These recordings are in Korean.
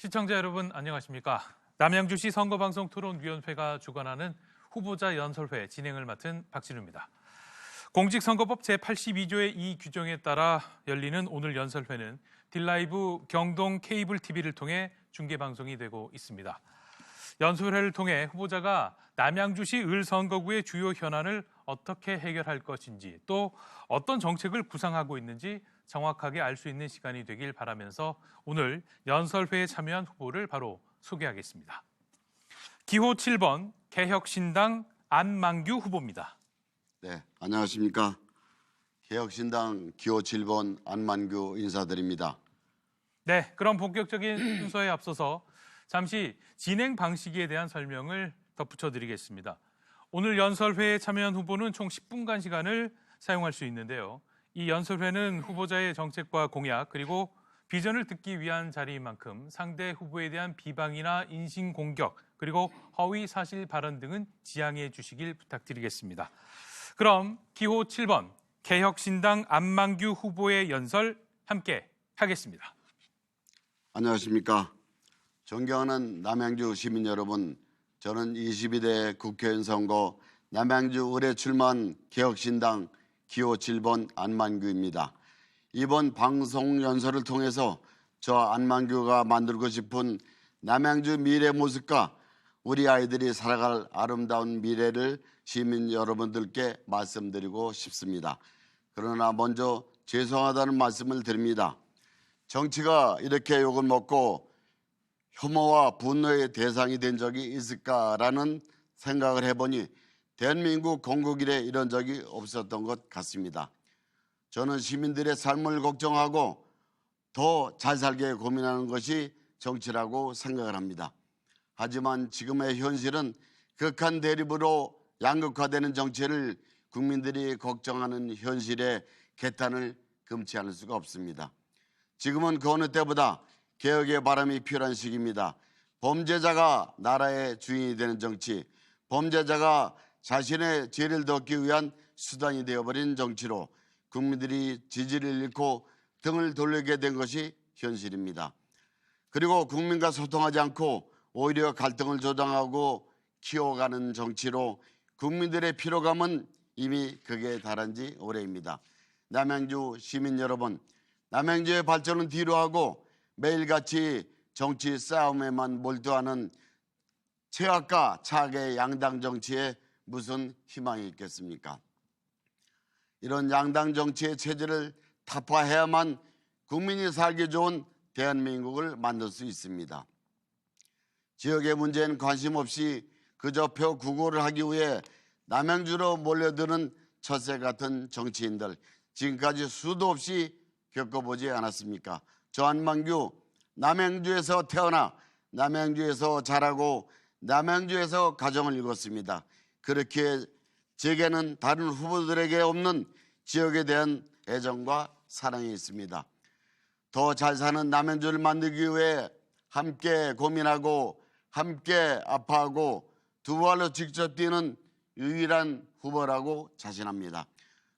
시청자 여러분 안녕하십니까? 남양주시 선거방송 토론위원회가 주관하는 후보자 연설회 진행을 맡은 박진우입니다. 공직선거법 제82조의 이 규정에 따라 열리는 오늘 연설회는 딜라이브 경동 케이블 TV를 통해 중계방송이 되고 있습니다. 연설회를 통해 후보자가 남양주시 을선거구의 주요 현안을 어떻게 해결할 것인지 또 어떤 정책을 구상하고 있는지 정확하게 알 수 있는 시간이 되길 바라면서 오늘 연설회에 참여한 후보를 바로 소개하겠습니다. 기호 7번 개혁신당 안만규 후보입니다. 네, 안녕하십니까. 개혁신당 기호 7번 안만규 인사드립니다. 네, 그럼 본격적인 순서에 앞서서 잠시 진행 방식에 대한 설명을 덧붙여 드리겠습니다. 오늘 연설회에 참여한 후보는 총 10분간 시간을 사용할 수 있는데요. 이 연설회는 후보자의 정책과 공약 그리고 비전을 듣기 위한 자리인 만큼 상대 후보에 대한 비방이나 인신공격 그리고 허위 사실 발언 등은 지양해 주시길 부탁드리겠습니다. 그럼 기호 7번 개혁신당 안만규 후보의 연설 함께 하겠습니다. 안녕하십니까. 존경하는 남양주 시민 여러분, 저는 22대 국회의원 선거 남양주 을에 출마한 개혁신당 기호 7번 안만규입니다. 이번 방송 연설을 통해서 저 안만규가 만들고 싶은 남양주 미래 모습과 우리 아이들이 살아갈 아름다운 미래를 시민 여러분들께 말씀드리고 싶습니다. 그러나 먼저 죄송하다는 말씀을 드립니다. 정치가 이렇게 욕을 먹고 혐오와 분노의 대상이 된 적이 있을까라는 생각을 해보니 대한민국 건국 이래 이런 적이 없었던 것 같습니다. 저는 시민들의 삶을 걱정하고 더 잘 살게 고민하는 것이 정치라고 생각을 합니다. 하지만 지금의 현실은 극한 대립으로 양극화되는 정치를 국민들이 걱정하는 현실에 개탄을 금치 않을 수가 없습니다. 지금은 그 어느 때보다 개혁의 바람이 필요한 시기입니다. 범죄자가 나라의 주인이 되는 정치, 범죄자가 자신의 죄를 덮기 위한 수단이 되어버린 정치로 국민들이 지지를 잃고 등을 돌리게 된 것이 현실입니다. 그리고 국민과 소통하지 않고 오히려 갈등을 조장하고 키워가는 정치로 국민들의 피로감은 이미 극에 달한 지 오래입니다. 남양주 시민 여러분, 남양주의 발전은 뒤로 하고 매일같이 정치 싸움에만 몰두하는 최악과 차악의 양당 정치에 무슨 희망이 있겠습니까? 이런 양당 정치의 체제를 타파해야만 국민이 살기 좋은 대한민국을 만들 수 있습니다. 지역의 문제엔 관심 없이 그저 표 구고를 하기 위해 남양주로 몰려드는 텃세 같은 정치인들, 지금까지 수도 없이 겪어보지 않았습니까? 저 안만규 남양주에서 태어나 남양주에서 자라고 남양주에서 가정을 이뤘습니다. 그렇게 제게는 다른 후보들에게 없는 지역에 대한 애정과 사랑이 있습니다. 더 잘 사는 남양주를 만들기 위해 함께 고민하고 함께 아파하고 두 발로 직접 뛰는 유일한 후보라고 자신합니다.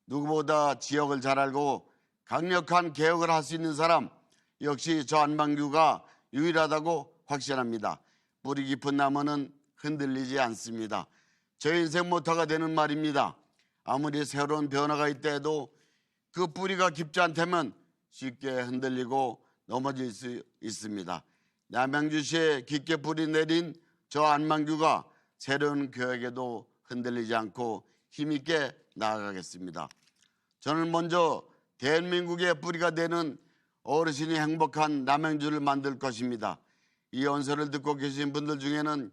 누구보다 지역을 잘 알고 강력한 개혁을 할 수 있는 사람, 역시 저 안만규가 유일하다고 확신합니다. 뿌리 깊은 나무는 흔들리지 않습니다. 저 인생 모토가 되는 말입니다. 아무리 새로운 변화가 있더라도 그 뿌리가 깊지 않다면 쉽게 흔들리고 넘어질 수 있습니다. 남양주시에 깊게 뿌리 내린 저 안만규가 새로운 계획에도 흔들리지 않고 힘있게 나아가겠습니다. 저는 먼저 대한민국의 뿌리가 되는 어르신이 행복한 남양주를 만들 것입니다. 이 연설을 듣고 계신 분들 중에는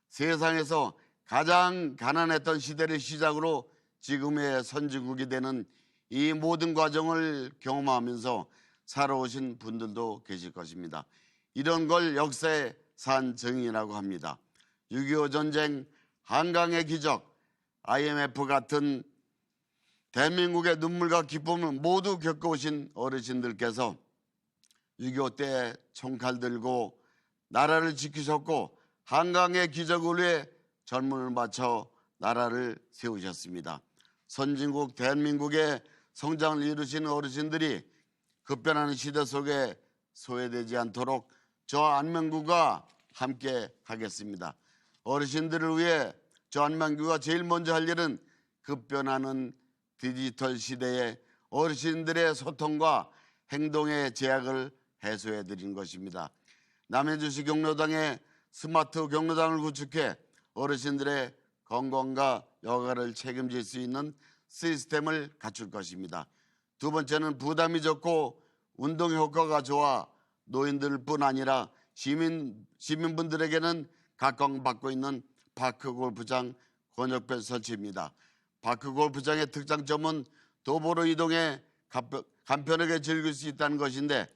세상에서 가장 가난했던 시대를 시작으로 지금의 선진국이 되는 이 모든 과정을 경험하면서 살아오신 분들도 계실 것입니다. 이런 걸 역사의 산 증인이라고 합니다. 6.25 전쟁, 한강의 기적, IMF 같은 대한민국의 눈물과 기쁨을 모두 겪어오신 어르신들께서 6.25 때 총칼 들고 나라를 지키셨고 한강의 기적을 위해 젊음을 바쳐 나라를 세우셨습니다. 선진국 대한민국의 성장을 이루신 어르신들이 급변하는 시대 속에 소외되지 않도록 저 안명구가 함께 하겠습니다. 어르신들을 위해 저 안명구가 제일 먼저 할 일은 급변하는 디지털 시대에 어르신들의 소통과 행동의 제약을 해소해 드리는 것입니다. 남양주시 경로당에 스마트 경로당을 구축해 어르신들의 건강과 여가를 책임질 수 있는 시스템을 갖출 것입니다. 두 번째는 부담이 적고 운동 효과가 좋아 노인들뿐 아니라 시민분들에게는 각광받고 있는 파크 골프장 권역별 설치입니다. 파크 골프장의 특장점은 도보로 이동해 간편하게 즐길 수 있다는 것인데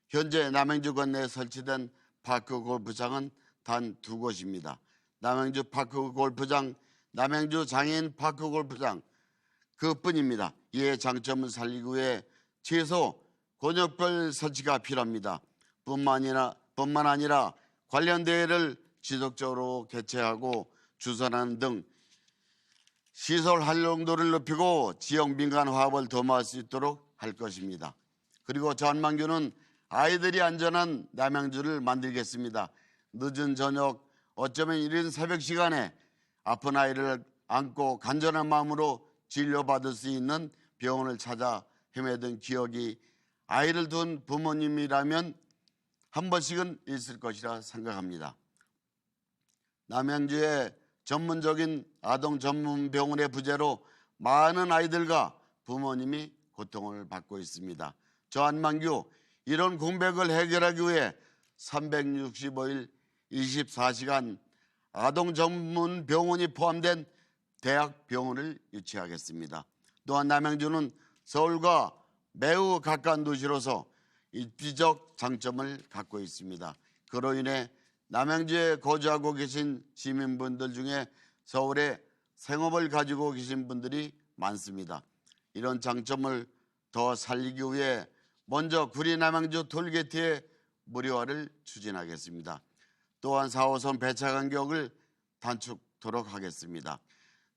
현재 남양주 관내에 설치된 파크 골프장은 단 2곳입니다. 남양주 파크 골프장, 남양주 장애인 파크 골프장 그뿐입니다. 이에 장점을 살리기 위해 최소 권역별 설치가 필요합니다. 뿐만 아니라 관련 대회를 지속적으로 개최하고 주선하는 등 시설 활용도를 높이고 지역 민간 화합을 도모할 수 있도록 할 것입니다. 그리고 전망규는 아이들이 안전한 남양주를 만들겠습니다. 늦은 저녁, 어쩌면 이른 새벽 시간에 아픈 아이를 안고 간절한 마음으로 진료받을 수 있는 병원을 찾아 헤매던 기억이 아이를 둔 부모님이라면 한 번씩은 있을 것이라 생각합니다. 남양주의 전문적인 아동 전문 병원의 부재로 많은 아이들과 부모님이 고통을 받고 있습니다. 저 안만규 이런 공백을 해결하기 위해 365일 24시간 아동 전문 병원이 포함된 대학병원을 유치하겠습니다. 또한 남양주는 서울과 매우 가까운 도시로서 입지적 장점을 갖고 있습니다. 그로 인해 남양주에 거주하고 계신 시민분들 중에 서울에 생업을 가지고 계신 분들이 많습니다. 이런 장점을 더 살리기 위해 먼저 구리 남양주 톨게이트의 무료화를 추진하겠습니다. 또한 4호선 배차 간격을 단축토록 하겠습니다.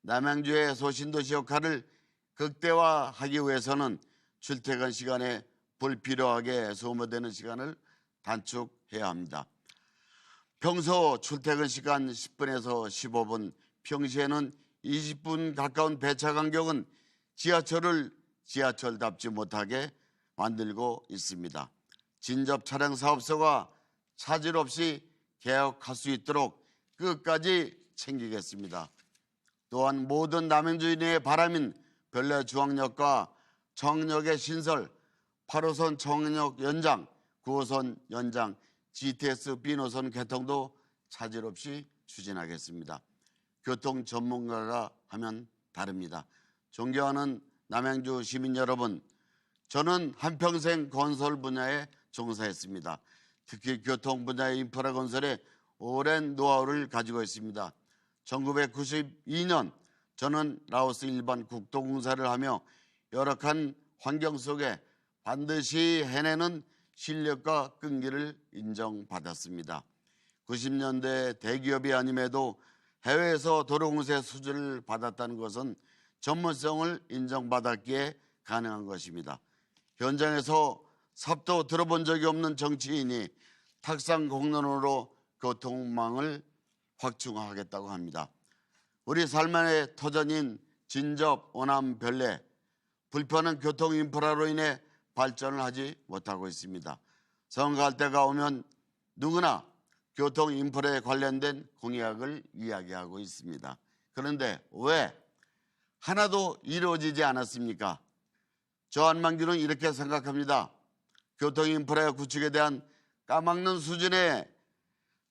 남양주의 소신도시 역할을 극대화하기 위해서는 출퇴근 시간에 불필요하게 소모되는 시간을 단축해야 합니다. 평소 출퇴근 시간 10분에서 15분, 평시에는 20분 가까운 배차 간격은 지하철을 지하철답지 못하게 만들고 있습니다. 진접 차량 사업소가 차질 없이 개혁할 수 있도록 끝까지 챙기겠습니다. 또한 모든 남양주인의 바람인 별내중앙역과 청역의 신설, 8호선 청역 연장, 9호선 연장, GTX B노선 개통도 차질 없이 추진하겠습니다. 교통 전문가가 하면 다릅니다. 존경하는 남양주 시민 여러분, 저는 한평생 건설 분야에 종사했습니다. 특히 교통 분야의 인프라 건설에 오랜 노하우를 가지고 있습니다. 1992년 저는 라오스 일반 국도공사를 하며 열악한 환경 속에 반드시 해내는 실력과 끈기를 인정받았습니다. 90년대 대기업이 아님에도 해외에서 도로공사 수주를 받았다는 것은 전문성을 인정받았기에 가능한 것입니다. 현장에서 삽도 들어본 적이 없는 정치인이 탁상 공론으로 교통망을 확충하겠다고 합니다. 우리 삶의 터전인 진접, 오남, 별내 불편한 교통 인프라로 인해 발전을 하지 못하고 있습니다. 선거할 때가 오면 누구나 교통 인프라에 관련된 공약을 이야기하고 있습니다. 그런데 왜 하나도 이루어지지 않았습니까? 저 안만규는 이렇게 생각합니다. 교통 인프라의 구축에 대한 까막눈 수준의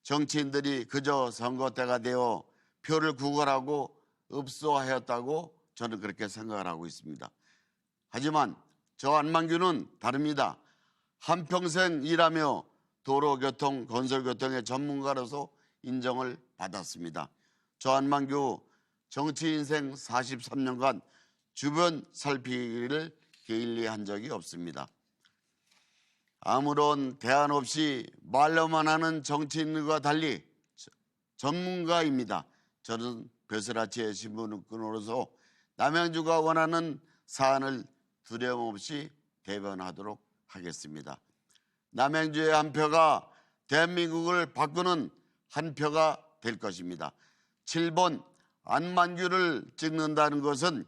정치인들이 그저 선거 때가 되어 표를 구걸하고 읍소하였다고 저는 그렇게 생각을 하고 있습니다. 하지만 저 안만규는 다릅니다. 한평생 일하며 도로교통, 건설교통의 전문가로서 인정을 받았습니다. 저 안만규 정치 인생 43년간 주변 살피기를 게을리 한 적이 없습니다. 아무런 대안 없이 말로만 하는 정치인과 달리 전문가입니다. 저는 벼슬아치의 신분으로서 남양주가 원하는 사안을 두려움 없이 대변하도록 하겠습니다. 남양주의 한 표가 대한민국을 바꾸는 한 표가 될 것입니다. 7번 안만규를 찍는다는 것은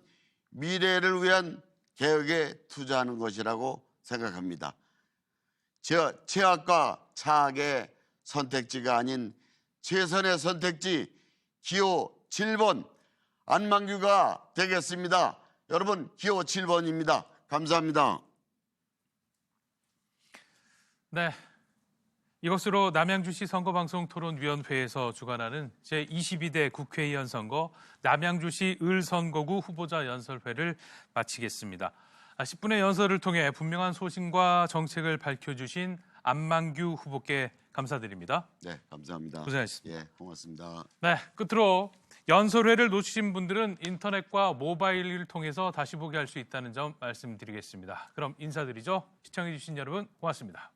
미래를 위한 개혁에 투자하는 것이라고 생각합니다. 최악과 차악의 선택지가 아닌 최선의 선택지 기호 7번 안만규가 되겠습니다. 여러분 기호 7번입니다. 감사합니다. 네. 이것으로 남양주시 선거방송토론위원회에서 주관하는 제22대 국회의원 선거 남양주시 을선거구 후보자 연설회를 마치겠습니다. 10분의 연설을 통해 분명한 소신과 정책을 밝혀주신 안만규 후보께 감사드립니다. 네, 감사합니다. 고생하셨습니다. 예, 고맙습니다. 네, 끝으로 연설회를 놓치신 분들은 인터넷과 모바일을 통해서 다시 보게 할 수 있다는 점 말씀드리겠습니다. 그럼 인사드리죠. 시청해주신 여러분 고맙습니다.